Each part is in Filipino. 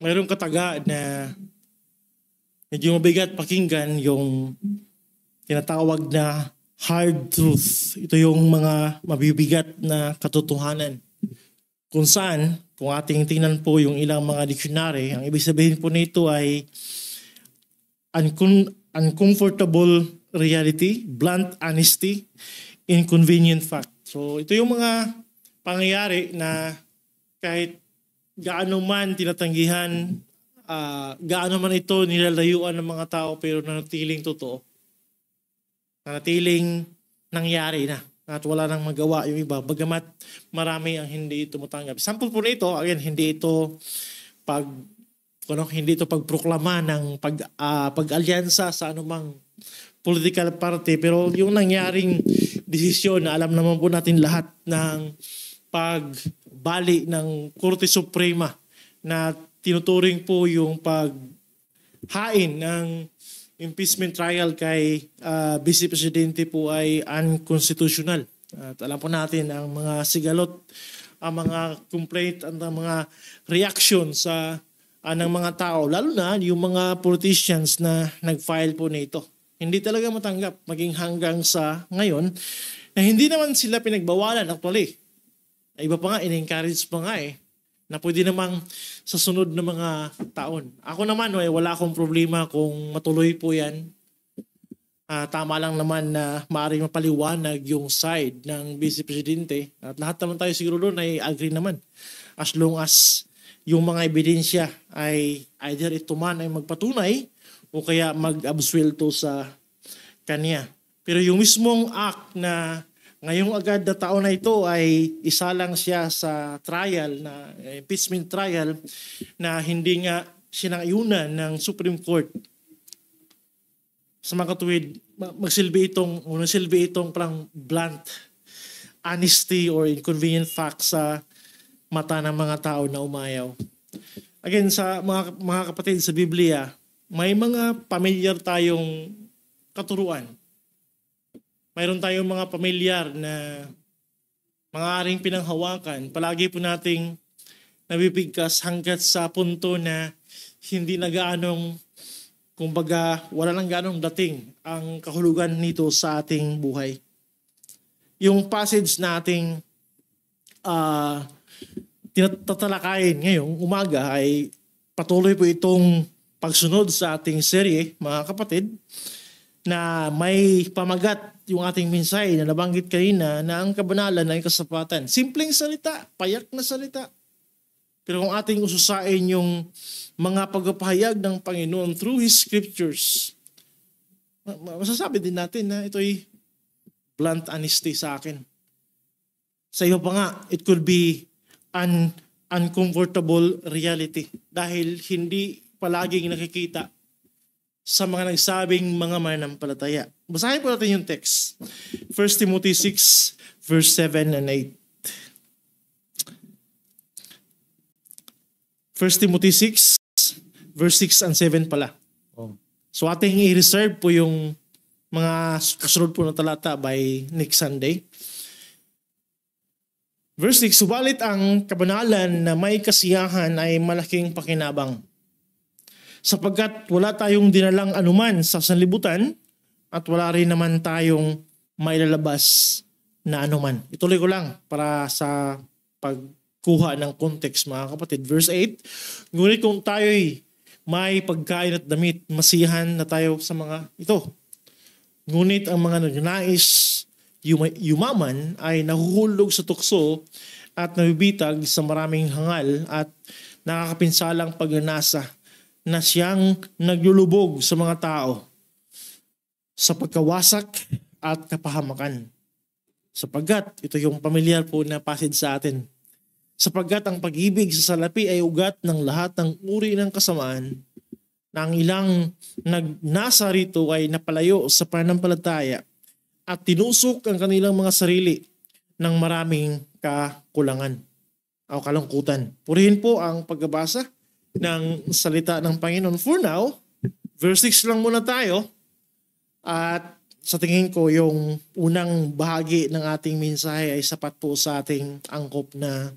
mayroong kataga na medyo mabigat pakinggan, yung tinatawag na hard truth. Ito yung mga mabibigat na katotohanan. Kung saan, kung ating tingnan po yung ilang mga dictionary, ang ibig sabihin po nito ay uncomfortable reality, blunt honesty, inconvenient fact. So ito yung mga pangyayari na kahit gaano man tinatanggihan, gaano man ito nilalayuan ng mga tao, pero nanatiling totoo. Nanatiling nangyari na. At wala nang magawa yung iba. Bagamat marami ang hindi tumutanggap. Sample po nito, again, hindi ito pagproklama ng pag-alyansa sa anumang political party, pero yung nangyaring desisyon na alam naman po natin lahat ng pagbali ng Korte Suprema na tinuturing po yung paghain ng impeachment trial kay Vice Presidente po ay unconstitutional. At alam po natin ang mga sigalot, ang mga complaint, ang mga reaction ng mga tao, lalo na yung mga politicians na nag-file po nito. Hindi talaga matanggap, maging hanggang sa ngayon, na hindi naman sila pinagbawalan actually. Iba pa nga, in-encourage pa nga na pwede namang sa sunod na mga taon. Ako naman, wala akong problema kung matuloy po yan. Tama lang naman na maaaring mapaliwanag yung side ng Vice Presidente. At lahat naman tayo siguro doon ay agree naman. As long as yung mga ebidensya ay either ito man ay magpatunay o kaya mag-absuelto sa kanya. Pero yung mismong act na ngayong agad na taon na ito ay isa lang siya sa trial, na impeachment trial, na hindi nga sinayunan ng Supreme Court. Sa mga katuwid, magsilbi itong parang blunt honesty or inconvenient fact sa mata ng mga tao na umayaw. Again, sa mga kapatid, sa Biblia, may mga pamilyar tayong katuruan. Mayroon tayong mga pamilyar na maaaring pinanghawakan. Palagi po nating nabibigkas hanggat sa punto na hindi na gaanong, kumbaga, wala nang gaanong dating ang kahulugan nito sa ating buhay. Yung passage nating tatalakayin ngayong umaga ay patuloy po itong pagsunod sa ating serye, mga kapatid, na may pamagat yung ating mensahe na nabanggit kanina na ang kabanalan ay kasapatan. Simpleng salita, payak na salita. Pero kung ating ususain yung mga pagpapahayag ng Panginoon through His Scriptures, masasabi din natin na ito'y blunt honesty sa akin. Sa iyo pa nga, it could be an uncomfortable reality dahil hindi palaging nakikita sa mga nagsabing mga mananampalataya. Basahin po natin yung text. 1 Timothy 6, verse 7 and 8. 1 Timothy 6, verse 6 and 7 pala. So ating i-reserve po yung mga kasunod po na talata by next Sunday. Verse 6, subalit ang kabanalan na may kasiyahan ay malaking pakinabang, sapagkat wala tayong dinalang anuman sa sanlibutan at wala rin naman tayong mailalabas na anuman. Ituloy ko lang para sa pagkuha ng context, mga kapatid. Verse 8, ngunit kung tayo'y may pagkain at damit, masiyahan na tayo sa mga ito. Ngunit ang mga nagnanais yumaman ay nahuhulog sa tukso at nabibitag sa maraming hangal at nakakapinsalang pagnanasa na siyang naglulubog sa mga tao sa pagkawasak at kapahamakan. Sapagkat, ito yung pamilyar po na passage sa atin, sapagkat ang pag-ibig sa salapi ay ugat ng lahat ng uri ng kasamaan, na ang ilang nagnasa rito ay napalayo sa pananampalataya at tinusok ang kanilang mga sarili ng maraming kakulangan o kalungkutan. Purihin po ang pagbabasa ng salita ng Panginoon. For now, verse 6 lang muna tayo. At sa tingin ko, yung unang bahagi ng ating mensahe ay sapat po sa ating angkop na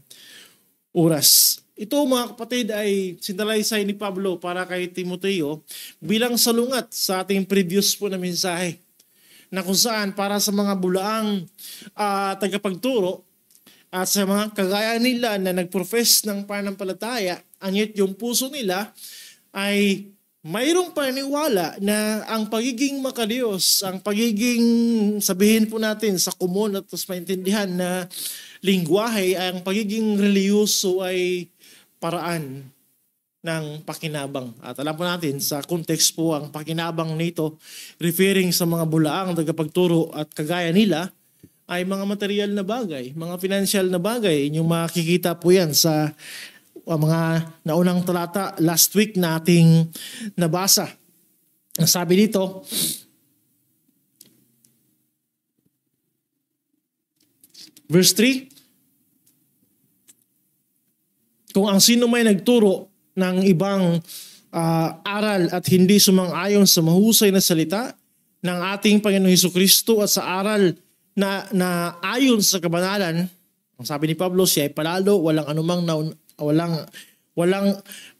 oras. ito mga kapatid ay sinalaysay ni Pablo para kay Timoteo bilang salungat sa ating previous po na mensahe na kung saan para sa mga bulaang tagapagturo at sa mga kagaya nila na nagprofess ng pananampalataya, anyat yung puso nila ay mayroong paniniwala na ang pagiging makadiyos, ang pagiging sabihin po natin sa common at mas maintindihan na lingwahe, ang pagiging reliyoso ay paraan ng pakinabang. At alam po natin sa context po ang pakinabang nito referring sa mga bulaang tagapagturo at kagaya nila ay mga material na bagay, mga financial na bagay. Inyong makikita po yan sa mga naunang talata last week na ating nabasa. Sabi dito, verse 3, kung ang sino may nagturo ng ibang aral at hindi sumang-ayon sa mahusay na salita ng ating Panginoong Hesukristo at sa aral na ayon sa kabanalan, ang sabi ni Pablo, siya ay palalo, walang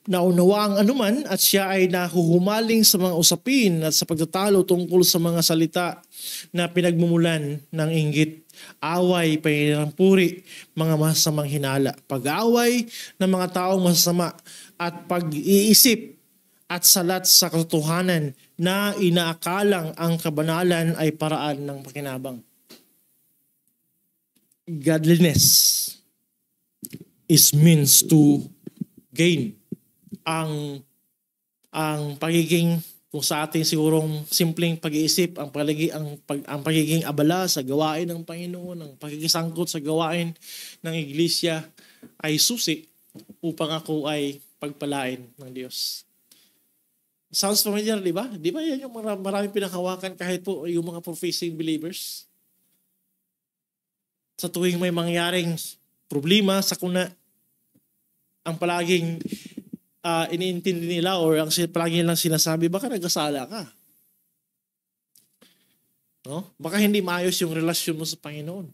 naunawaang anuman at siya ay nahuhumaling sa mga usapin at sa pagtatalo tungkol sa mga salita na pinagmumulan ng inggit, away, panirampuri, mga masasamang hinala, pag-away ng mga taong masasama at pag-iisip at salat sa katotohanan na inaakalang ang kabanalan ay paraan ng pakinabang. Godliness is means to gain. Ang pagiging, kung sa ating sigurong simpleng pag-iisip, ang pagiging abala sa gawain ng Panginoon, ang pagkikisangkot sa gawain ng iglesia ay susi upang ako ay pagpalain ng Diyos. Sounds familiar, di ba? Di ba yan yung maraming pinakawakan kahit po yung mga professing believers? Sa tuwing may mangyaring problema sa kuna, ang palaging iniintindi nila or ang palagi nilang sinasabi, baka nagkasala ka. No? Baka hindi maayos yung relasyon mo sa Panginoon.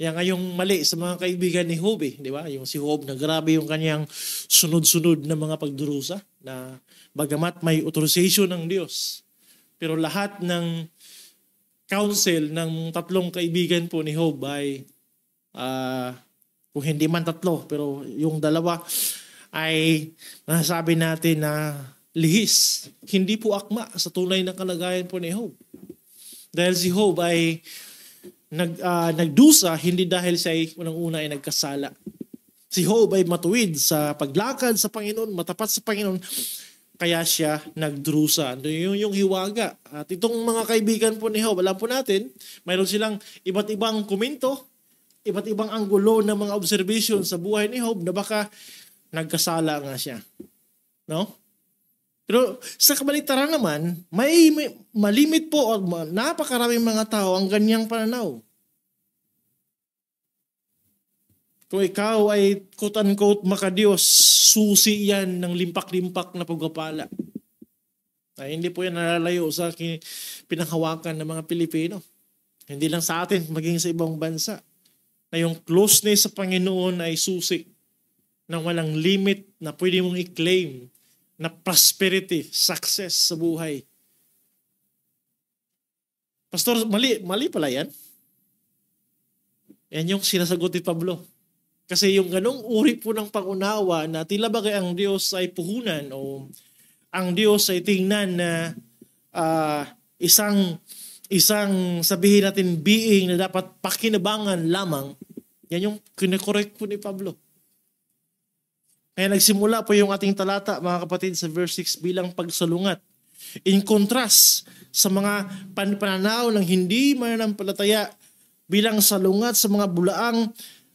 Yan nga yung mali sa mga kaibigan ni Job, di ba? Yung si Job na grabe yung kanyang sunod-sunod na mga pagdurusa na bagamat may authorization ng Diyos. Pero lahat ng counsel ng tatlong kaibigan po ni Job ay kung hindi man tatlo, pero yung dalawa ay nasabi natin na lihis. Hindi po akma sa tunay na kalagayan po ni Job. Dahil si Job ay nagdusa, hindi dahil siya ay unang-una ay nagkasala. Si Job ay matuwid sa paglakad sa Panginoon, matapat sa Panginoon, kaya siya nagdurusa. Yung hiwaga. At itong mga kaibigan po ni Job, alam po natin, mayroon silang iba't ibang komento, iba't ibang anggulo ng mga observation sa buhay ni Job na baka nagkasala nga siya. No? Pero sa kabaliktaran naman, may malimit po o napakaraming mga tao ang ganyang pananaw. Kung ikaw ay quote-unquote makadiyos, susi yan ng limpak-limpak na pagpapala. Ay, hindi po yan nalalayo sa pinanghawakan ng mga Pilipino. Hindi lang sa atin, maging sa ibang bansa. Na yung closeness sa Panginoon ay susi na walang limit na pwede mong i-claim na prosperity, success sa buhay. Pastor, mali pala yan. Yan yung sinasagot ni Pablo. Kasi yung ganong uri po ng pangunawa na tila bagay ang Diyos ay puhunan o ang Diyos ay tingnan na isang sabihin natin being na dapat pakinabangan lamang, yan yung kinakorek po ni Pablo. Kaya nagsimula po yung ating talata, mga kapatid, sa verse 6 bilang pagsalungat. In contrast sa mga pananaw ng hindi mananampalataya bilang salungat sa mga bulaang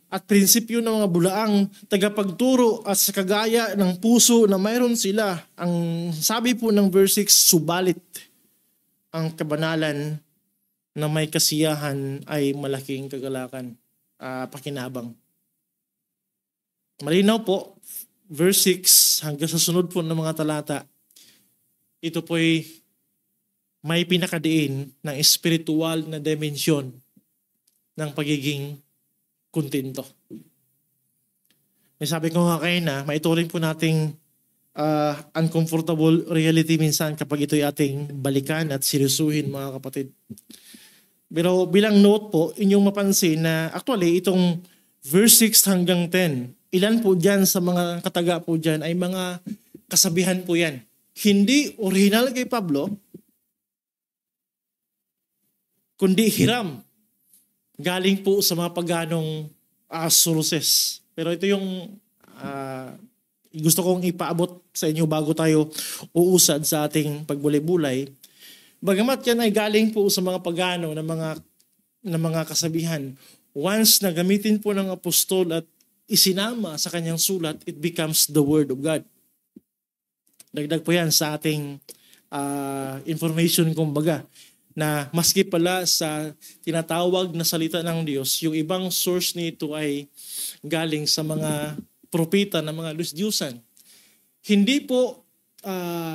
at prinsipyo ng mga bulaang tagapagturo at sa kagaya ng puso na mayroon sila. Ang sabi po ng verse 6, subalit ang kabanalan na may kasiyahan ay malaking kagalakan, pakinabang. Malinaw po, verse 6 hanggang sa sunod po ng mga talata, ito po'y may pinakadiin ng espiritual na dimensyon ng pagiging kontento. May sabi ko nga kayo na, maituring po nating uncomfortable reality minsan kapag ito'y ating balikan at seryosuhin, mga kapatid. Pero bilang note po, inyong mapansin na actually itong verse 6 hanggang 10, ilan po dyan sa mga kataga po dyan ay mga kasabihan po yan. Hindi original kay Pablo, kundi hiram. Galing po sa mga paganong sources. Pero ito yung gusto kong ipaabot sa inyo bago tayo uusad sa ating pagbulay-bulay. Bagamat yan ay galing po sa mga pagano na mga kasabihan, once na gamitin po ng apostol at isinama sa kanyang sulat, it becomes the Word of God. Dagdag po yan sa ating information kumbaga, na maski pala sa tinatawag na salita ng Diyos, yung ibang source nito ay galing sa mga propeta ng mga Diyos-Diyusan. Hindi po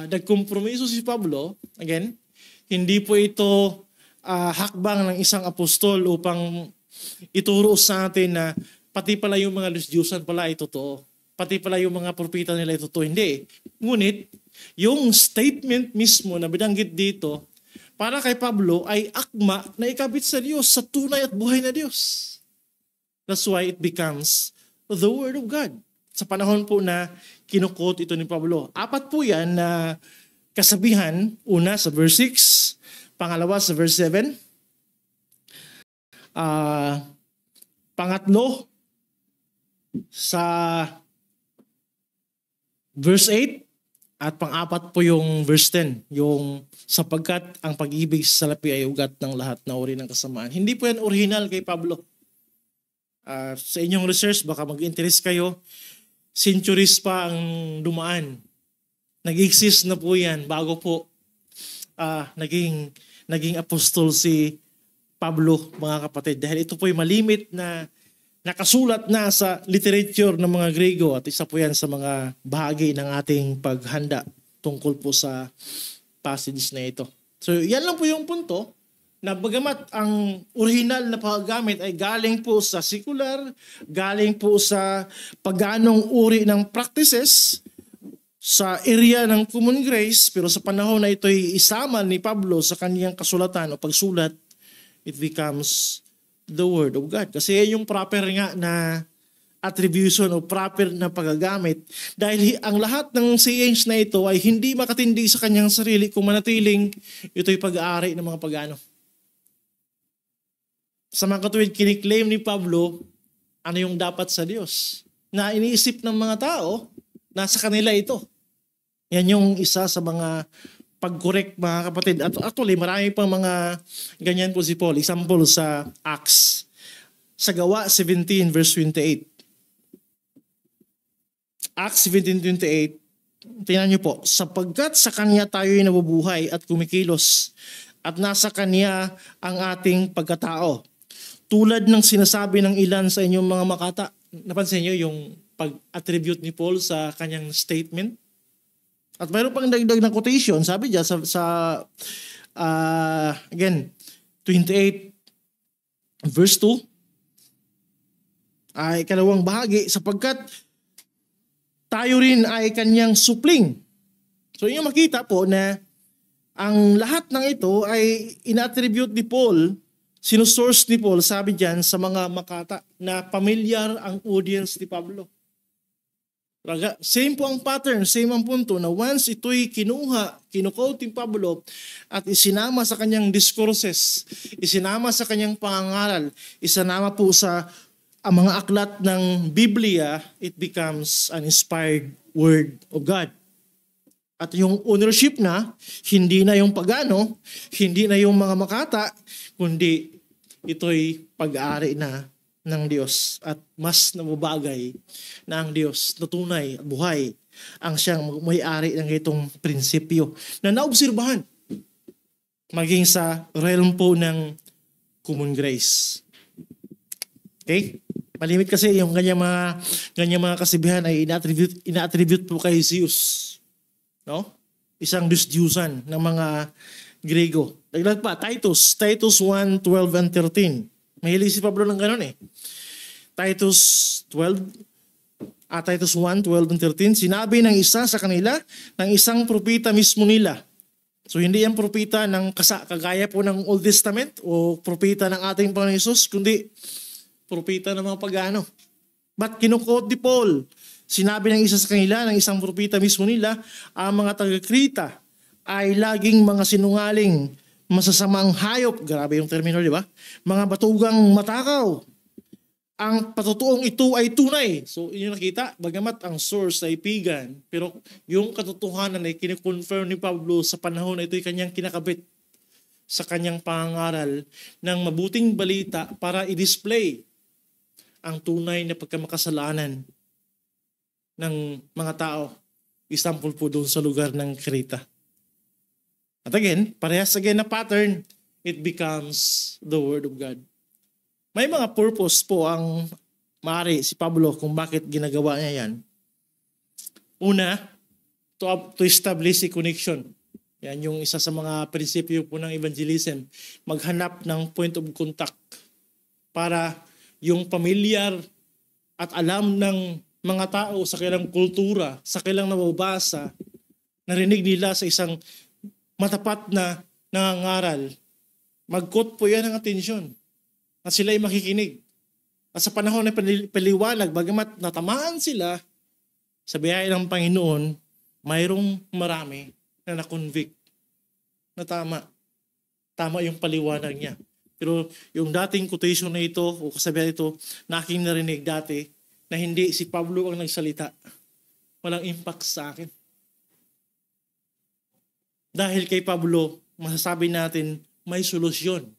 nagkompromiso si Pablo, again, hindi po ito hakbang ng isang apostol upang ituro sa atin na pati pala yung mga Diyos-Diyusan pala ay totoo. Pati pala yung mga propeta nila ay totoo. Hindi. Ngunit, yung statement mismo na binanggit dito, para kay Pablo ay akma na ikabit sa Diyos, sa tunay at buhay na Diyos. That's why it becomes the Word of God. Sa panahon po na kinukot ito ni Pablo. 4 po yan na kasabihan. Una sa verse 6, pangalawa sa verse 7, pangatlo sa verse 8, at pang-apat po yung verse 10, yung sapagkat ang pag-ibig sa salapi ay ugat ng lahat na uri ng kasamaan. Hindi po yan original kay Pablo. Sa inyong research, baka mag-interest kayo, centuries pa ang dumaan. Nag-exist na po yan bago po naging apostol si Pablo, mga kapatid. Dahil ito po ay malimit na nakasulat na sa literature ng mga Grego at isa po yan sa mga bahagi ng ating paghanda tungkol po sa passage na ito. So yan lang po yung punto na bagamat ang original na paggamit ay galing po sa secular, galing po sa paganong uri ng practices sa area ng common grace, pero sa panahon na ito ay isama ni Pablo sa kaniyang kasulatan o pagsulat, it becomes the Word of God. Kasi yung proper nga na attribution o proper na paggagamit. Dahil ang lahat ng sayings na ito ay hindi makatindi sa kanyang sarili kung manatiling ito'y pag-aari ng mga pagano. Sa mga katuwid, kiniklaim ni Pablo ano yung dapat sa Diyos. Na iniisip ng mga tao, nasa kanila ito. Yan yung isa sa mga pag-correct, mga kapatid. At actually, marami pang mga ganyan po si Paul. Example sa Acts. Sa Gawa 17 verse 28. Acts 17:28. Tingnan niyo po. Sapagkat sa Kanya tayo'y nabubuhay at kumikilos at nasa Kanya ang ating pagkatao. Tulad ng sinasabi ng ilan sa inyong mga makata. Napansin niyo yung pag-attribute ni Paul sa kanyang statement? At mayroon pang dagdag na quotation, sabi diyan again, 28 verse 2, ay ikalawang bahagi, sapagkat tayo rin ay kanyang supling. So inyo makita po na ang lahat ng ito ay inattribute ni Paul, sinusource ni Paul, sabi diyan sa mga makata na pamilyar ang audience ni Pablo. Same po ang pattern, same ang punto na once ito'y kinukote ni Pablo at isinama sa kanyang discourses, isinama sa kanyang pangangaral, isinama po sa ang mga aklat ng Biblia, it becomes an inspired word of God. At yung ownership na, hindi na yung pagano, hindi na yung mga makata, kundi ito'y pag-aari na ng Diyos at mas namubagay na ang Diyos na tunay at buhay ang siyang may-ari ng itong prinsipyo na naobserbahan maging sa realm po ng common grace. Okay? Malimit kasi yung ganyang mga kasibihan ay ina-attribute po kay Zeus. No? Isang Diyos-Diyusan ng mga Grego. Dagdag pa, Titus 1:12 and 13. Mahilig si Pablo ng gano'n eh. Titus 1:12, Titus 1:12-13, sinabi ng isa sa kanila, ng isang propeta mismo nila. So hindi yan propeta ng kagaya po ng Old Testament o propeta ng ating Panginoon Hesus, kundi propeta ng mga pagano. But kinukot ni Paul, sinabi ng isa sa kanila, ng isang propeta mismo nila, ang mga taga-Krita ay laging mga sinungaling, masasamang hayop, grabe yung termino, di ba? Mga batugang matakaw. Ang patutuong ito ay tunay. So, yun nakita, bagamat ang source ay pagan, pero yung katotohanan ay kinikonfirm ni Pablo sa panahon na ito ay kanyang kinakabit sa kanyang pangangaral ng mabuting balita para i-display ang tunay na pagkamakasalanan ng mga tao. Example po doon sa lugar ng Kreta. At again, parehas again na pattern, it becomes the Word of God. May mga purpose po ang maaari si Pablo kung bakit ginagawa niya yan. Una, to establish a connection. Yan yung isa sa mga prinsipyo po ng evangelism. Maghanap ng point of contact para yung pamilyar at alam ng mga tao sa kailang kultura, sa kailang nababasa, narinig nila sa isang matapat na nangangaral. Mag-caught po yan ng atensyon. At sila ay makikinig. At sa panahon na paliwanag, bagamat natamaan sila sa biyaya ng Panginoon, mayroong marami na na-convict na tama. Tama yung paliwanag niya. Pero yung dating quotation na ito, o kasabihan ito, na aking narinig dati, na hindi si Pablo ang nagsalita, walang impact sa akin. Dahil kay Pablo, masasabi natin, may solusyon.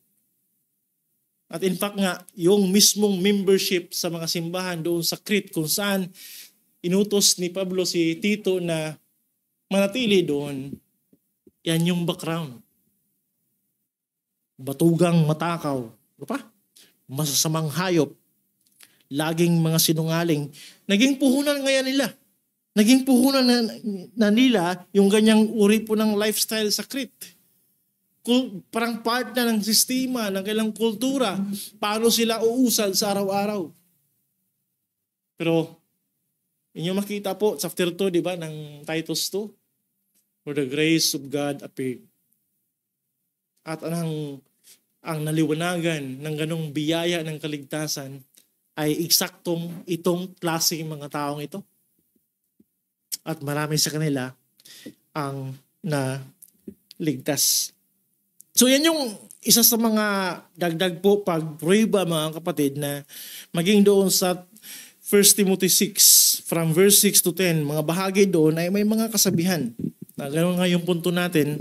At in fact nga, yung mismong membership sa mga simbahan doon sa Crete, kung saan inutos ni Pablo si Tito na manatili doon, yan yung background. Batugang matakaw, masasamang hayop, laging mga sinungaling. Naging puhunan ngayon nila. Naging puhunan na nila yung ganyang uri po ng lifestyle sa Crete. Parang part na ng sistema, ng kailang kultura, paano sila uusal sa araw-araw. Pero, inyo makita po, chapter 2, di ba, ng Titus 2, where the grace of God appeared. At ang naliwanagan ng ganong biyaya ng kaligtasan ay eksaktong itong klaseng mga taong ito. At marami sa kanila ang naligtas. So yan yung isa sa mga dagdag po pagprueba mga kapatid na maging doon sa 1 Timothy 6 from verse 6 to 10, mga bahagi doon ay may mga kasabihan. Na ganoon nga yung punto natin,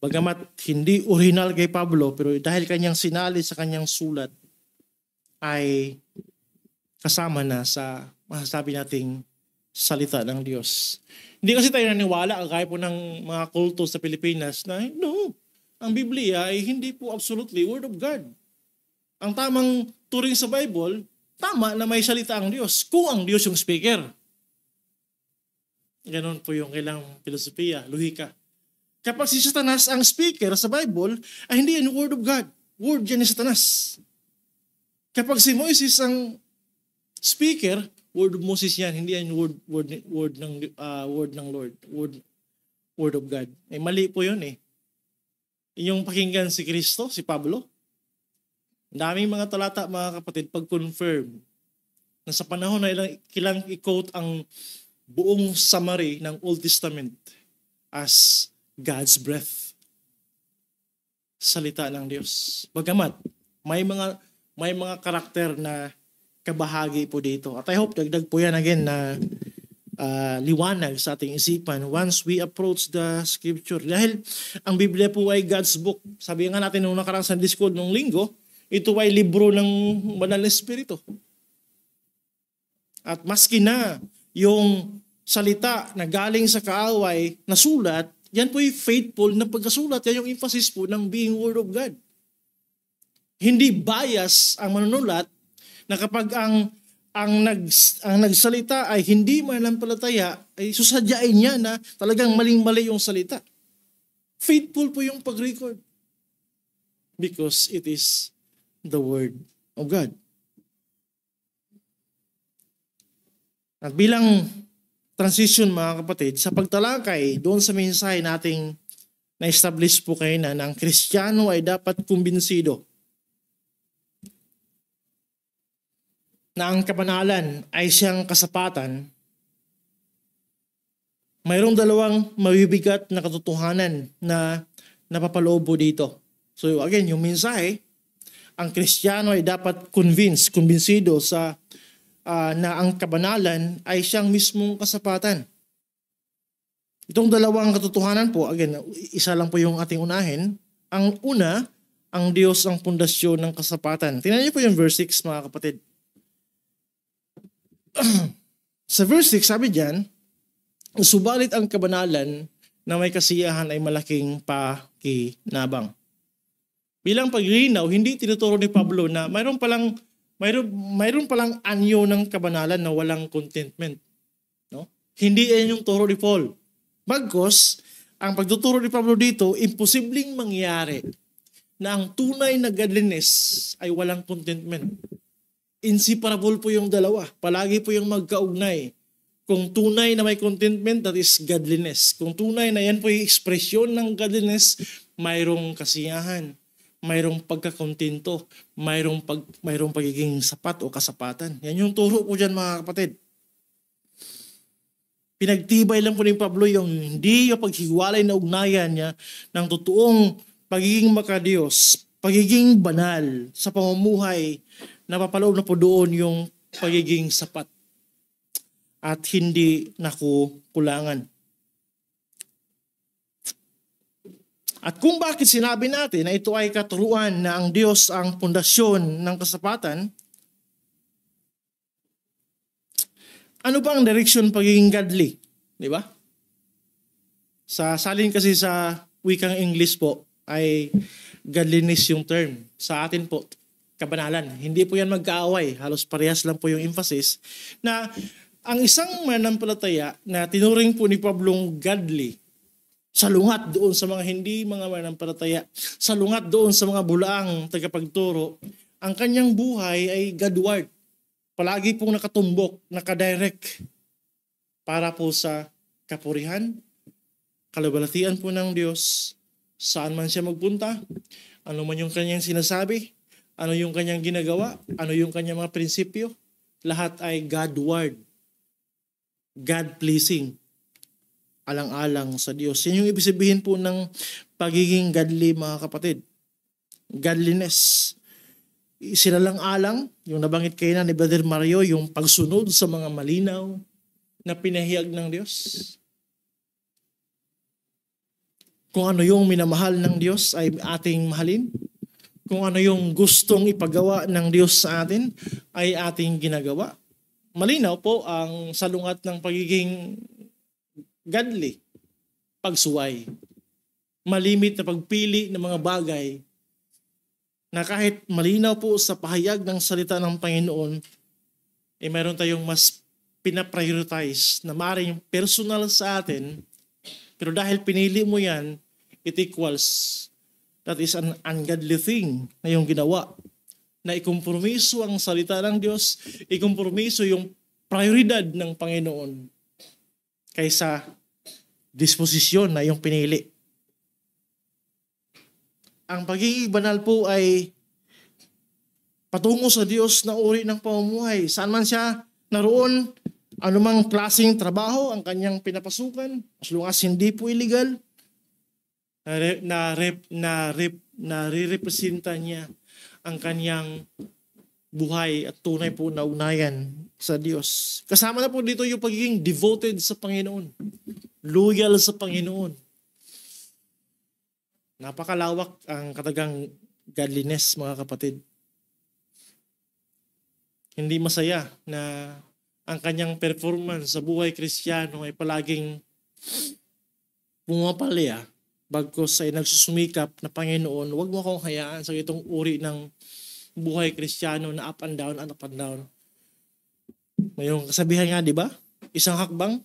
bagamat hindi original kay Pablo, pero dahil kanyang sinali sa kanyang sulat, ay kasama na sa masasabi nating salita ng Diyos. Hindi kasi tayo naniwala, kagaya po ng mga kulto sa Pilipinas, na no, ang Biblia ay hindi po absolutely Word of God. Ang tamang turing sa Bible, tama na may salita ang Diyos, kung ang Diyos yung speaker. Ganon po yung kailang filosofiya, lohika. Kapag si Satanas ang speaker sa Bible, ay hindi yan Word of God. Word yan ni Satanas. Kapag si Moises ang speaker, word of Moses yan, hindi yan word ng Lord, word of God. Eh mali po 'yun eh. Yung pakinggan si Kristo, si Pablo. Daming mga talata mga kapatid pag-confirm na sa panahon na ilang i-quote ang buong summary ng Old Testament as God's breath. Salita ng Diyos. Bagamat may mga karakter na kabahagi po dito. At I hope dagdag po yan again na liwanag sa ating isipan once we approach the scripture. Dahil ang Biblia po ay God's book. Sabi nga natin nung nakarang Sunday School nung linggo, ito ay libro ng Banal na Espiritu. At maski na yung salita na galing sa kaaway na sulat, yan po ay faithful na pagkasulat. Yan yung emphasis po ng being Word of God. Hindi bias ang manunulat na kapag ang nagsalita ay hindi mananampalataya, ay susadyain niya na talagang maling-mali yung salita. Faithful po yung pag-record. Because it is the Word of God. At bilang transition mga kapatid, sa pagtalakay doon sa mensahe nating na-establish po kayo na ang Kristiyano ay dapat kumbinsido na ang kabanalan ay siyang kasapatan, mayroong dalawang mabibigat na katotohanan na napapaloob dito. So again, yung mensahe, ang Kristiyano ay dapat kumbinsido sa na ang kabanalan ay siyang mismong kasapatan. Itong dalawang katotohanan po, again, isa lang po yung ating unahin. Ang una, ang Diyos ang pundasyon ng kasapatan. Tingnan niyo po yung verse 6 mga kapatid. Sa verse 6, sabi diyan, subalit ang kabanalan na may kasiyahan ay malaking pakinabang. Bilang paglilinaw, hindi tinuturo ni Pablo na mayroon palang anyo ng kabanalan na walang contentment. No? Hindi yan yung turo ni Paul. Bagkus, ang pagtuturo ni Pablo dito, imposibleng mangyari na ang tunay na godliness ay walang contentment. Inseparable po yung dalawa. Palagi po yung magkaugnay. Kung tunay na may contentment, that is godliness. Kung tunay na yan po yung ekspresyon ng godliness, mayroong kasiyahan, mayroong pagkakontento, mayroong pagiging sapat o kasapatan. Yan yung turo po dyan mga kapatid. Pinagtibay lang po ni Pablo yung hindi yung paghiwalay na ugnayan niya ng totoong pagiging makadiyos, pagiging banal sa pamumuhay, napapaloob na po doon yung pagiging sapat at hindi nakukulangan. At kung bakit sinabi natin na ito ay katuruan na ang Diyos ang pundasyon ng kasapatan, ano ba ang direksyon pagiging godly? Di ba? Sa salin kasi sa wikang English po ay godliness yung term. Sa atin po, kabanalan. Hindi po yan magkaaway. Halos parehas lang po yung emphasis na ang isang mananampalataya na tinuring po ni Pablong godly, salungat doon sa mga hindi mga mananampalataya, salungat doon sa mga bulaang tagapagturo, ang kanyang buhay ay Godward. Palagi pong nakatumbok, nakadirect para po sa kapurihan, kaluwalhatian po ng Diyos, saan man siya magpunta, ano man yung kanyang sinasabi, ano yung kanyang ginagawa, ano yung kanyang mga prinsipyo, lahat ay Godward, God-pleasing, alang-alang sa Diyos. Yan yung ibig sabihin po ng pagiging godly mga kapatid. Godliness. Sinalang-alang, yung nabanggit kayo na ni Brother Mario, yung pagsunod sa mga malinaw na pinahayag ng Diyos. Kung ano yung minamahal ng Diyos ay ating mahalin. Kung ano yung gustong ipagawa ng Diyos sa atin ay ating ginagawa. Malinaw po ang salungat ng pagiging godly, pagsuway. Malimit na pagpili ng mga bagay na kahit malinaw po sa pahayag ng salita ng Panginoon, mayroon tayong mas pinaprioritize na maaaring personal sa atin, pero dahil pinili mo yan, it equals, that is an ungodly thing na yung ginawa. Na ikompromiso ang salita ng Diyos, ikompromiso yung prioridad ng Panginoon kaysa disposisyon na yung pinili. Ang pagiging banal po ay patungo sa Diyos na uri ng pamumuhay. Saan man siya naroon, anumang klaseng trabaho ang kanyang pinapasukan, as long as hindi po illegal, nare-representa niya ang kanyang buhay at tunay po na ugnayan sa Diyos. Kasama na po dito yung pagiging devoted sa Panginoon, loyal sa Panginoon. Napakalawak ang katagang godliness mga kapatid. Hindi masaya na ang kanyang performance sa buhay Kristiyano ay palaging pumapalya bagkus ay nagsusumikap na Panginoon, huwag mo akong hayaan sa itong uri ng buhay Kristiyano na up and down, up and down. Mayroong kasabihan nga, di ba? Isang hakbang.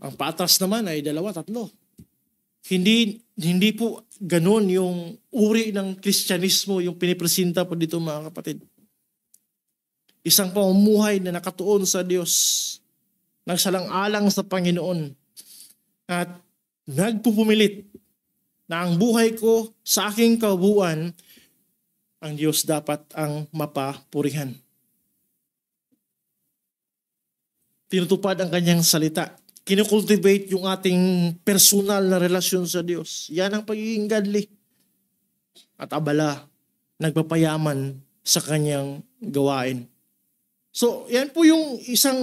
Ang patas naman ay 2, 3. Hindi po ganun yung uri ng Kristyanismo, yung pinipresenta po dito mga kapatid. Isang pamumuhay na nakatuon sa Diyos, nagsalang-alang sa Panginoon, at nagpupumilit na ang buhay ko sa aking kabuuan, ang Diyos dapat ang mapapurihan. Tinutupad ang kanyang salita. Kinocultivate yung ating personal na relasyon sa Diyos. Yan ang pagiging godly. At abala, nagpapayaman sa kanyang gawain. So, yan po yung sa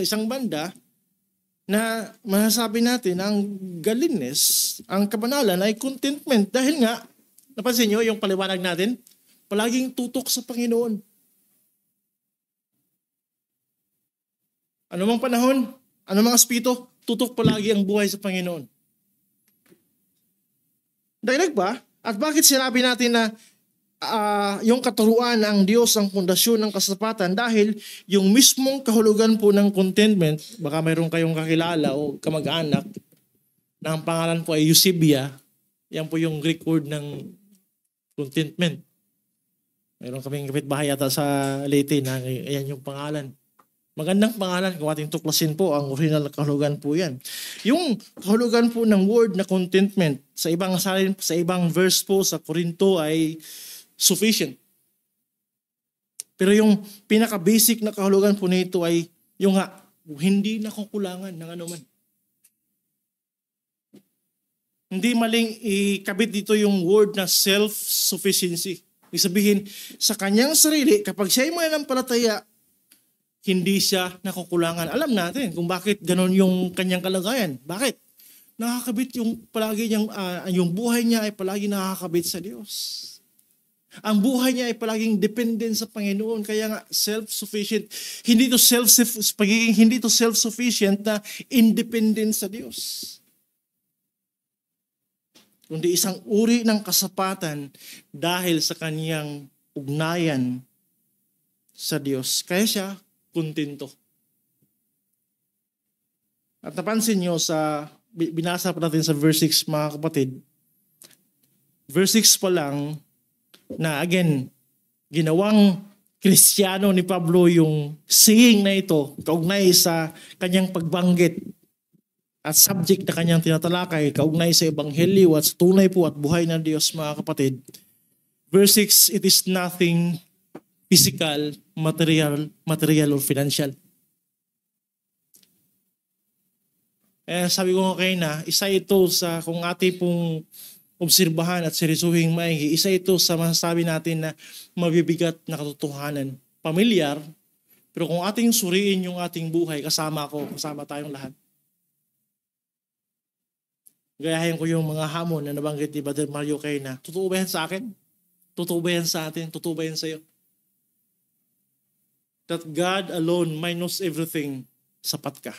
isang banda, na masasabi natin ang godliness, ang kabanalan ay contentment. Dahil nga, napansin nyo yung paliwanag natin, palaging tutok sa Panginoon. Ano mang panahon, ano mang aspeto, tutok palagi ang buhay sa Panginoon. Dahil ba? At bakit sinabi natin na yung katuruan ang Diyos ang pundasyon ng kasapatan? Dahil yung mismong kahulugan po ng contentment, baka mayroon kayong kakilala o kamag-anak na ang pangalan po ay Eusebia. Yan po yung Greek word ng contentment. Mayroon kaming kapitbahay yata sa Leyte na yan yung pangalan. Magandang pangalan kung ating tuklasin po, ang original na kahulugan po yan. Yung kahulugan po ng word na contentment sa ibang verse po sa Korinto ay sufficient. Pero yung pinaka-basic na kahulugan po nito ay yung hindi nakukulangan ng anuman. Hindi maling ikabit dito yung word na self-sufficiency. Ibig sabihin, sa kanyang sarili, kapag siya ay mananampalataya, hindi siya nakukulangan. Alam natin kung bakit ganon yung kanyang kalagayan. Bakit? Nakakabit yung palagi niyang, yung buhay niya ay palagi nakakabit sa Diyos. Ang buhay niya ay palaging dependent sa Panginoon. Kaya nga, self-sufficient. Hindi to self-sufficient na independent sa Diyos. Kundi isang uri ng kasapatan dahil sa kanyang ugnayan sa Diyos. Kaya siya kontento. At napansin nyo binasa pa natin sa verse 6 mga kapatid, verse 6 pa lang, na again, ginawang Kristiyano ni Pablo yung saying na ito, kaugnay sa kanyang pagbanggit at subject na kanyang tinatalakay, kaugnay sa Ebanghelyo at sa tunay po at buhay ng Diyos mga kapatid. Verse 6, it is nothing physical, material or financial. Sabi ko kayo na, isa ito sa kung ating pong obserbahan at seryosohing maigi, isa ito sa masasabi natin na mabibigat na katotohanan. Pamilyar, pero kung ating suriin yung ating buhay, kasama tayong lahat. Gayahin ko yung mga hamon na nabanggit ni Brother Mario kayo na, totoo ba yan sa akin? Totoo ba yan sa atin? Totoo ba yan sa iyo? That God alone knows everything, sapat ka.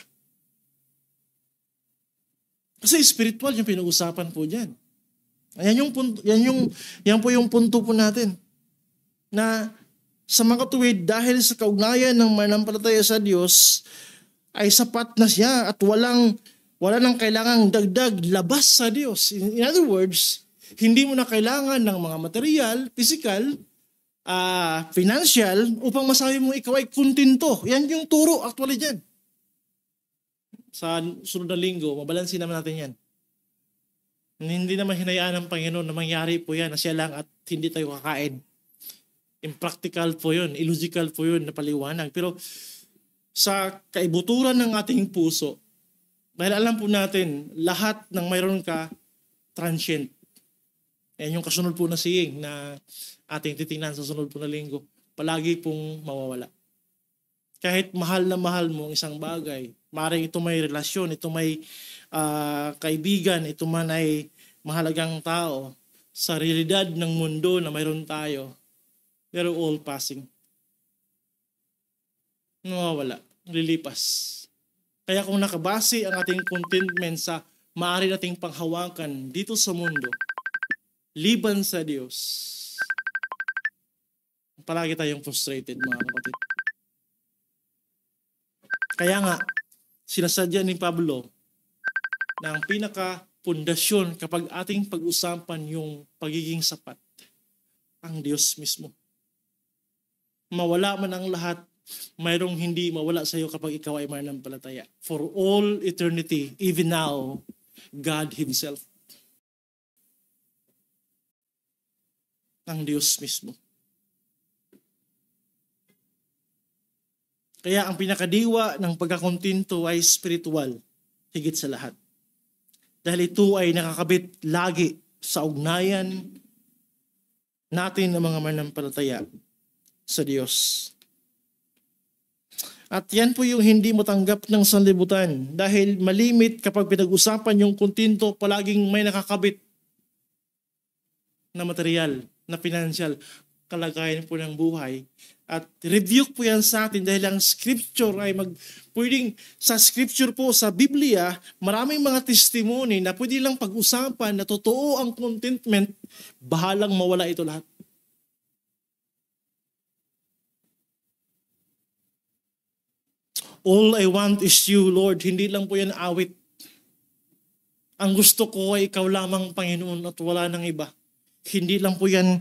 Kasi spiritual yung pinag-usapan po diyan. Yan po yung punto po natin. Na sa mga tuwid, dahil sa kaugnayan ng mananampalataya sa Diyos, ay sapat na siya at wala nang kailangang dagdag labas sa Diyos. In other words, hindi mo na kailangan ng mga material, physical, financial, upang masabi mo ikaw ay kontento. Yan yung turo actually dyan. Sa sunod na linggo, mabalansin naman natin yan. Hindi naman hinayaan ng Panginoon na mangyari po yan na siya lang at hindi tayo kakain. Impractical po yun, illogical po yun na paliwanag. Pero sa kaibuturan ng ating puso, dahil alam po natin, lahat ng mayroon ka, transient. Yan yung kasunod po na saying na ating titingnan sa sunod po na linggo. Palagi pong mawawala. Kahit mahal na mahal mo ang isang bagay, maaaring ito may relasyon, ito may kaibigan, ito man ay mahalagang tao, sa realidad ng mundo na mayroon tayo, they're all passing. Nawawala, lilipas. Kaya kung nakabase ang ating contentment sa maaari nating panghawakan dito sa mundo, liban sa Diyos, palagi tayong frustrated mga kapatid. Kaya nga, sinasadya ni Pablo na ang pinaka-pundasyon kapag ating pag-usapan yung pagiging sapat, ang Diyos mismo. mawala man ang lahat, mayroong hindi mawala sa iyo kapag ikaw ay mananampalataya. For all eternity, even now, God Himself, ang Diyos mismo. Kaya ang pinakadiwa ng pagkakontinto ay spiritual, higit sa lahat. Dahil ito ay nakakabit lagi sa ugnayan natin ng mga mananampalataya sa Diyos. At yan po yung hindi mo tanggap ng sanlibutan. Dahil malimit kapag pinag-usapan yung kontinto, palaging may nakakabit na material, na financial, kalagayan po ng buhay. At rebuke po yan sa atin dahil ang scripture ay pwedeng sa scripture po, sa Biblia, maraming mga testimony na pwede lang pag-usapan na totoo ang contentment, bahalang mawala ito lahat. All I want is you, Lord. Hindi lang po yan awit. Ang gusto ko ay ikaw lamang, Panginoon, at wala nang iba. Hindi lang po yan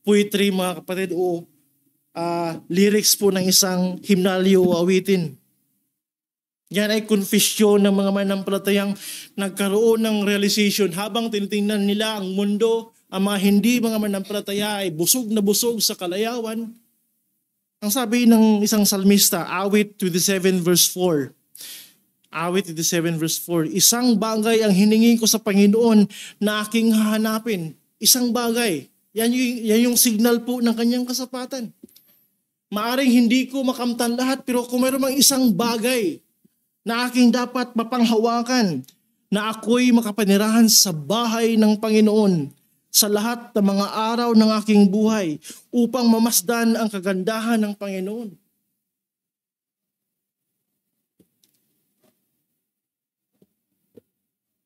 poetry, mga kapatid, o lyrics po ng isang himnalyo o awitin. Yan ay confession ng mga mananampalatayang nagkaroon ng realization habang tinitingnan nila ang mundo, ang mga hindi mga mananampalataya ay busog na busog sa kalayawan. Ang sabi ng isang salmista, awit 27 verse 4. Awit 27 verse 4. Isang bagay ang hiningi ko sa Panginoon na aking hahanapin. Isang bagay. Yan yung signal po ng kanyang kasapatan. Maaring hindi ko makamtan lahat, pero kung mayroon mang isang bagay na aking dapat mapanghawakan, na ako'y makapanirahan sa bahay ng Panginoon sa lahat ng mga araw ng aking buhay upang mamasdan ang kagandahan ng Panginoon.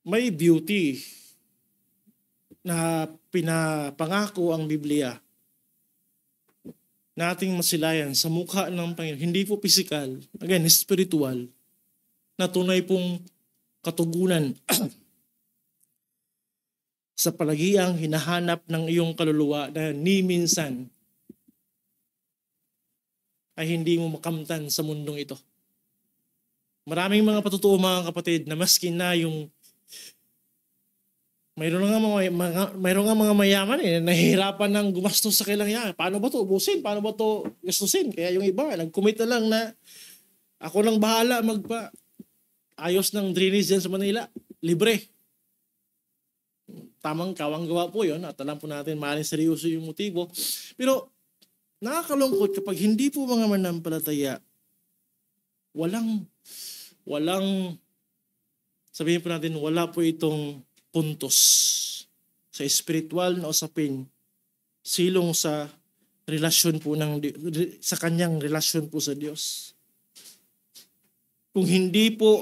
May beauty na pinapangako ang Biblia nating masilayan sa mukha ng Panginoon. Hindi po physical, again, spiritual, na tunay pong katugunan sa palagiang hinahanap ng iyong kaluluwa na ni minsan ay hindi mo makamtan sa mundong ito. Maraming mga patutuo, mga kapatid, na maski na yung mayroon nga mga mayaman nahihirapan ng gumastos sa kailangan. Paano ba to ubusin? Paano ba to gastusin? Kaya yung iba, nag-commit na lang na ako lang bahala ayos ng drainage dyan sa Manila. Libre. Tamang kawang gawa po yun. At alam po natin, maaaring seryoso yung motibo. Pero nakakalungkot kapag hindi po mga mananampalataya, walang, sabihin po natin, wala po itong puntos sa spiritual na usapin, silong sa relasyon po sa kanyang relasyon po sa Diyos. Kung hindi po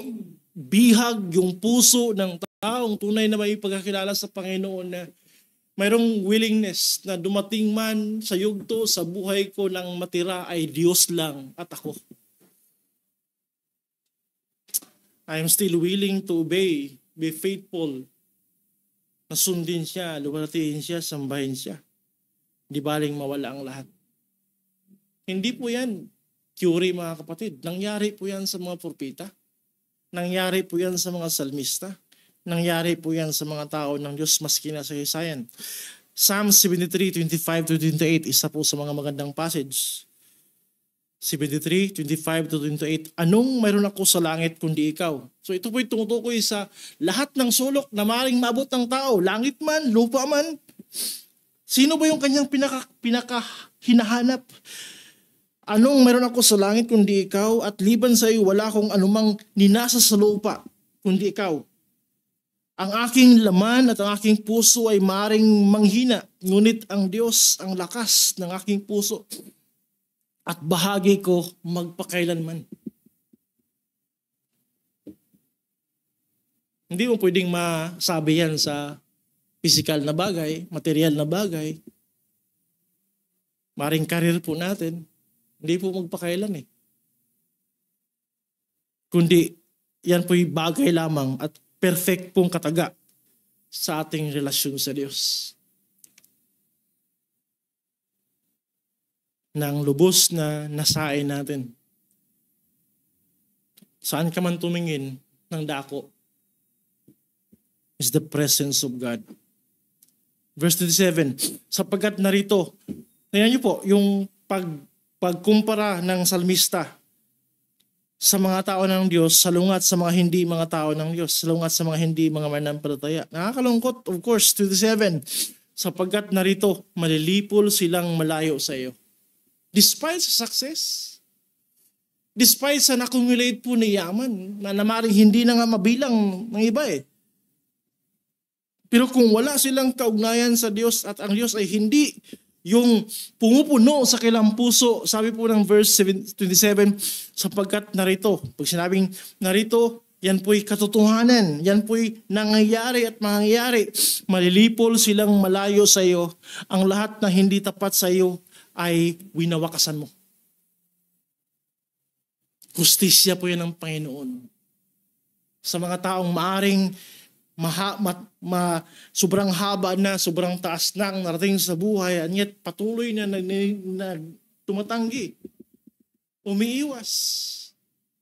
bihag yung puso ng taong tunay na may pagkakilala sa Panginoon, na mayroong willingness na dumating man sa yugto sa buhay ko lang matira ay Diyos lang at ako. I am still willing to obey, be faithful, nasundin siya, luwalhatiin siya, sambahin siya. Di baling mawala ang lahat. Hindi po yan theory, mga kapatid. Nangyari po yan sa mga propeta. Nangyari po yan sa mga salmista. Nangyari po yan sa mga tao ng Diyos maski na sa Isayan. Psalm 73:25-28, isa po sa mga magandang passage. 73:25-28, anong mayroon ako sa langit kundi ikaw? So ito po'y tumutukoy sa lahat ng sulok na maaaring maabot ng tao, langit man, lupa man. Sino ba yung kanyang pinaka hinahanap? Anong mayroon ako sa langit kundi ikaw, at liban sa iyo wala akong anumang ninasa sa lupa kundi ikaw. Ang aking laman at ang aking puso ay maaaring manghina, ngunit ang Diyos ang lakas ng aking puso at bahagi ko magpakailanman. Hindi mo pwedeng masabi yan sa physical na bagay, material na bagay. Maring karir po natin, hindi po magpakailan eh. Kundi yan po'y bagay lamang at perfect pong kataga sa ating relasyon sa Diyos. ng lubos na nasain natin. Saan ka man tumingin ng dako is the presence of God. Verse 27, sapagkat narito, tingnan niyo po, yung pagkumpara ng salmista sa mga tao ng Diyos, salungat sa mga hindi mga tao ng Diyos, salungat sa mga hindi mga manampalataya. Nakakalungkot, of course, 27, sapagkat narito, malilipol silang malayo sa iyo. Despite sa success, despite sa nakumulate po ni yaman, na maring hindi na nga mabilang ng iba eh. Pero kung wala silang kaugnayan sa Diyos at ang Diyos ay hindi yung pumupuno sa kanilang puso, sabi po ng verse 27, sapagkat narito, pag sinabing narito, yan po'y katotohanan, yan po'y nangyayari at mangyayari. Malilipol silang malayo sa iyo, ang lahat na hindi tapat sa iyo ay winawakasan mo. Justisya po yan ng Panginoon. Sa mga taong maaring sobrang haba na, sobrang taas na ang narating sa buhay, and yet patuloy na tumatanggi, umiiwas,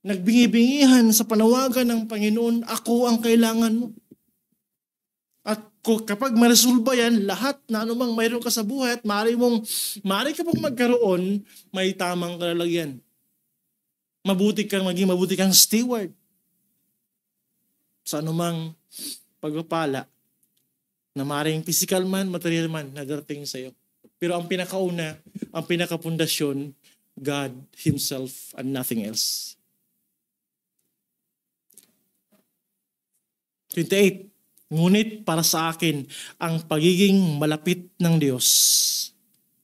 nagbingi-bingihan sa panawagan ng Panginoon, ako ang kailangan mo. At kapag maresolba yan, lahat na anumang mayroon ka sa buhay at maaari ka pong magkaroon, may tamang kalalagyan. Maging mabuti kang steward sa anumang pagpapala na maring physical man, material man na darating sa iyo. Pero ang pinakauna, ang pinakapundasyon, God Himself and nothing else. 28. Ngunit para sa akin, ang pagiging malapit ng Diyos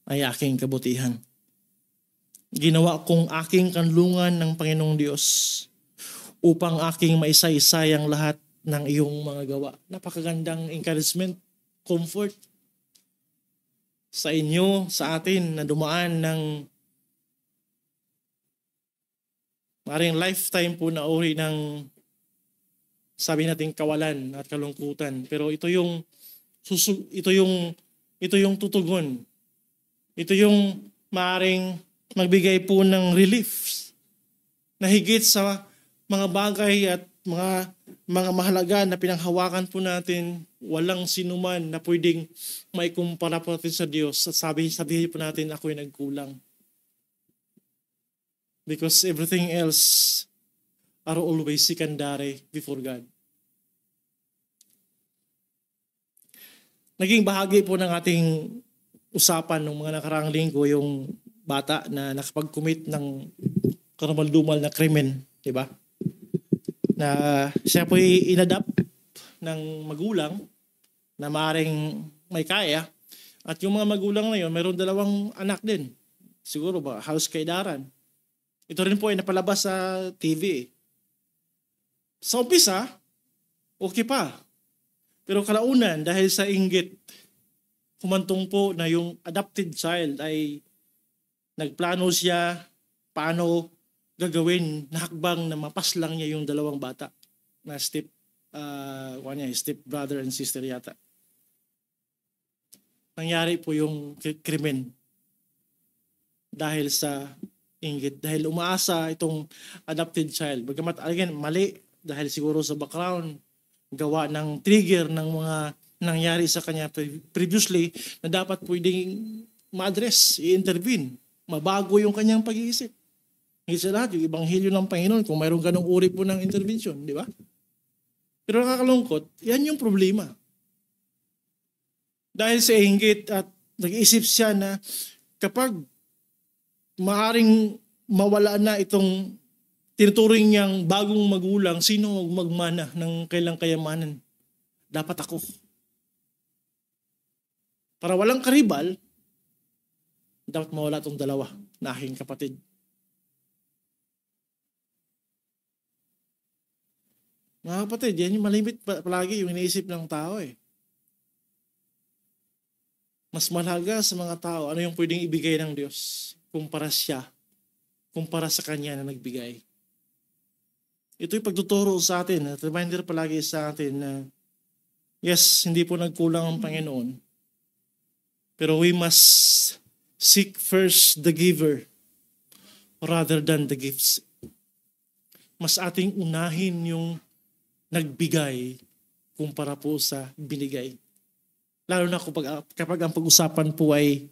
ay aking kabutihan. Ginawa kong aking kanlungan ng Panginoong Diyos upang aking maisa-isay ang lahat ng iyong mga gawa. Napakagandang encouragement, comfort sa inyo, sa atin na dumaan ng maring lifetime po na uri ng sabi natin kawalan at kalungkutan. Pero ito yung tutugon. Ito yung maring magbigay po ng relief na higit sa mga bagay at mga mahalaga na pinanghawakan po natin, walang sinuman na pwedeng maikumpara po natin sa Diyos at sabihin po natin, ako'y nagkulang. Because everything else are always secondary before God. Naging bahagi po ng ating usapan ng mga nakaraang linggo yung bata na nakapag-commit ng karamal-dumal na krimen, di ba? Na siya po inadapt ng magulang na maaaring may kaya. At yung mga magulang na yun, mayroon 2 anak din. Siguro ba, halos kaidaran. Ito rin po ay napalabas sa TV. Sa umpisa, okay pa. Pero kalaunan, dahil sa inggit, humantong po na yung adopted child ay nagplano siya paano gagawin na hakbang na mapaslang niya yung 2 bata na step brother and sister yata. Nangyari po yung krimen dahil sa inggit. Dahil umaasa itong adopted child. Bagamat again, mali dahil siguro sa background, gawa ng trigger ng mga nangyari sa kanya previously na dapat pwedeng ma-address, i-intervene, mabago yung kanyang pag-iisip. Higit sa lahat, yung Ebanghelyo ng Panginoon, kung mayroong ganong uri po ng intervention, di ba? Pero nakakalungkot, yan yung problema. Dahil sa inggit at nag-iisip siya na kapag maaring mawala na itong tinuturing niyang bagong magulang, sino magmana ng kailang kayamanan? Dapat ako. Para walang karibal, dapat mawala itong 2 na aking kapatid. Mga kapatid, yan yung malimit palagi yung iniisip ng tao eh. Mas mahalaga sa mga tao, ano yung pwedeng ibigay ng Diyos kumpara sa Kanya na nagbigay. Ito yung pagtuturo sa atin, at reminder palagi sa atin na yes, hindi po nagkulang ang Panginoon. Pero we must Seek first the giver rather than the gifts. Mas ating unahin yung nagbigay kumpara po sa binigay. Lalo na kapag ang pag-usapan po ay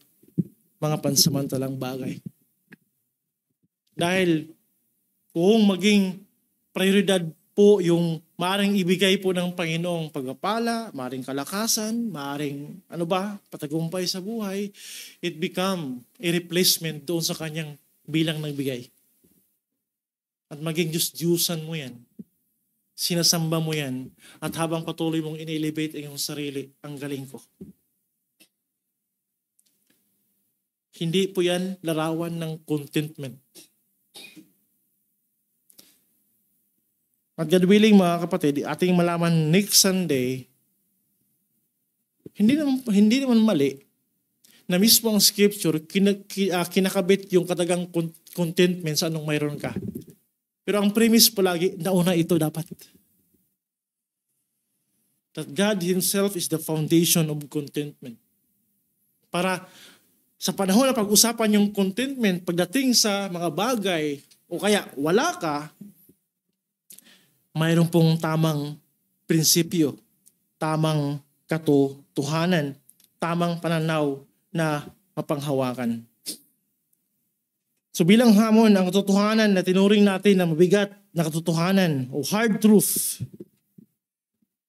mga pansamantalang bagay. Dahil kung maging prioridad po yung maaaring ibigay po ng Panginoong pagpapala, maaaring kalakasan, maaaring patagumpay sa buhay, it become a replacement doon sa kanyang bilang nagbigay. At maging Diyos-Diyusan mo yan. Sinasamba mo yan. At habang patuloy mong in-elevate ang iyong sarili, ang galing ko. Hindi po yan larawan ng contentment. At God willing mga kapatid, ating malaman next Sunday, hindi naman mali na mismo ang scripture kinakabit yung katagang contentment sa anong mayroon ka. Pero ang premise palagi, nauna ito dapat. That God Himself is the foundation of contentment. Para sa panahon na pag-usapan yung contentment pagdating sa mga bagay o kaya wala ka, mayroon pong tamang prinsipyo, tamang katotohanan, tamang pananaw na mapanghawakan. So bilang hamon, ang katotohanan na tinuring natin na mabigat na katotohanan o hard truth,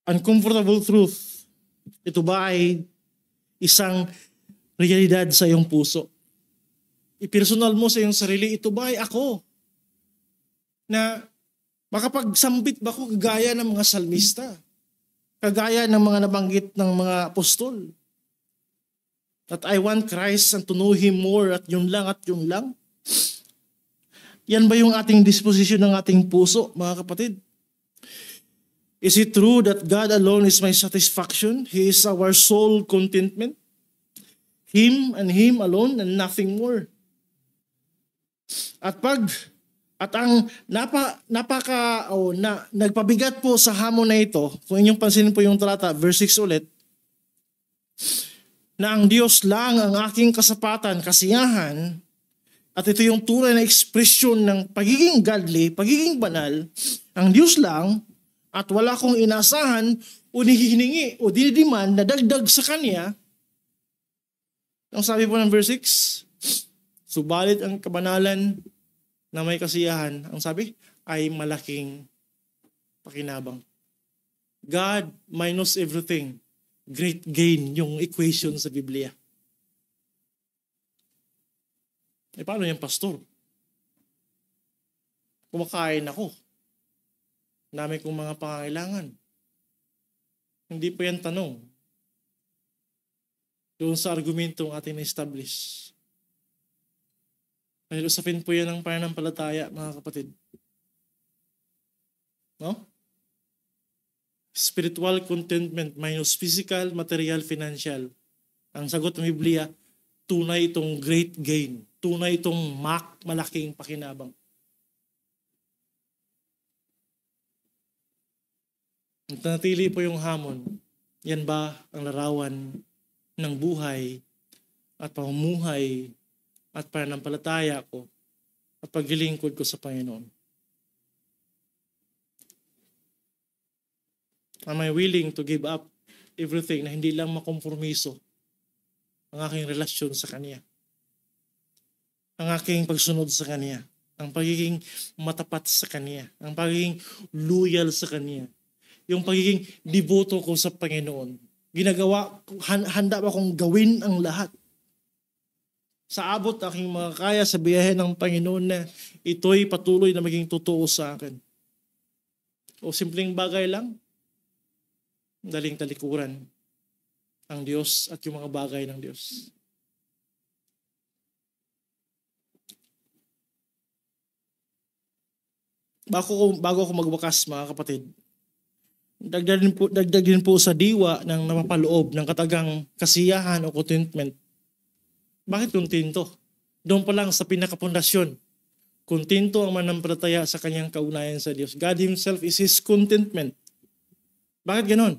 uncomfortable truth, ito ba ay isang realidad sa iyong puso? I-personal mo sa iyong sarili, ito ba ay ako? Na makapagsambit ba ko kagaya ng mga salmista? Kagaya ng mga nabanggit ng mga apostol? That I want Christ and to know Him more at yun lang at yun lang? Yan ba yung ating disposition ng ating puso, mga kapatid? Is it true that God alone is my satisfaction? He is our sole contentment? Him and Him alone and nothing more. At ang nagpabigat po sa hamon na ito, kung inyong pansinin po yung talata, verse 6 ulit, na ang Diyos lang ang aking kasapatan, kasiyahan, at ito yung tunay na ekspresyon ng pagiging godly, pagiging banal, ang Diyos lang, at wala kong inasahan o hinihingi o dinidiman na dagdag sa Kanya. Ang sabi po ng verse 6, subalit ang kabanalan na may kasiyahan, ang sabi, ay malaking pakinabang. God minus everything. Great gain yung equation sa Biblia. Paano yung pastor? Kumakain ako. Dami kong mga pangangailangan. Hindi pa yan tanong. Doon sa argumentong ating na-establish. Dahil usapin po yan ng pananampalataya, mga kapatid. No? Spiritual contentment minus physical, material, financial. Ang sagot ng Biblia, tunay itong great gain. Tunay itong malaking pakinabang. Natili po yung hamon. Yan ba ang larawan ng buhay at pamumuhay at pananampalataya ko at paglilingkod ko sa Panginoon? Am I willing to give up everything na hindi lang makompromiso ang aking relasyon sa Kanya? Ang aking pagsunod sa Kanya? Ang pagiging matapat sa Kanya? Ang pagiging loyal sa Kanya? Yung pagiging deboto ko sa Panginoon? Handa ba akong gawin ang lahat? Sa abot aking mga kaya sa biyahe ng Panginoon na ito'y patuloy na maging totoo sa akin. O simpleng bagay lang, daling talikuran ang Diyos at yung mga bagay ng Diyos. Bago ako magwakas, mga kapatid, dagdag din po sa diwa ng napapaloob ng katagang kasiyahan o contentment. Bakit kontento? Doon pa lang sa pinakapundasyon. Kontento ang manampalataya sa kanyang kaunayan sa Diyos. God Himself is His contentment. Bakit ganon?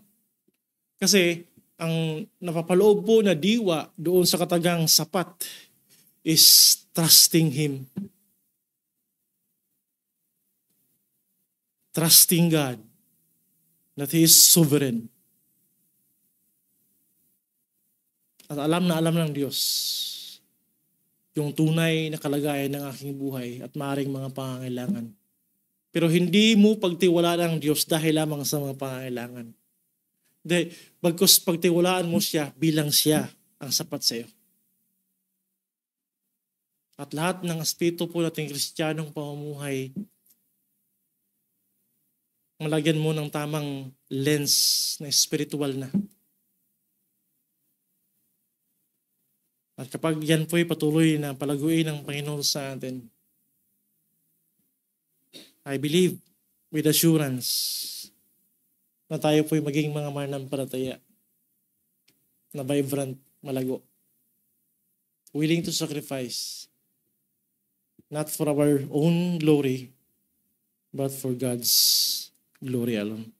Kasi ang napapaloob po na diwa doon sa katagang sapat, is trusting Him. Trusting God that He is sovereign. At alam na alam ng Diyos yung tunay na kalagayan ng aking buhay at maaaring mga pangangailangan. Pero hindi mo pagtiwalaan ng Diyos dahil lamang sa mga pangangailangan. Dahil bagkus pagtiwalaan mo siya bilang siya ang sapat sa iyo. At lahat ng aspeto po nating Kristiyanong pamumuhay, malagyan mo ng tamang lens na spiritual na. At kapag yan po'y patuloy na palaguin ng Panginoon sa atin, I believe with assurance na tayo po'y maging mga mananampalataya na vibrant, malago. Willing to sacrifice, not for our own glory, but for God's glory alone.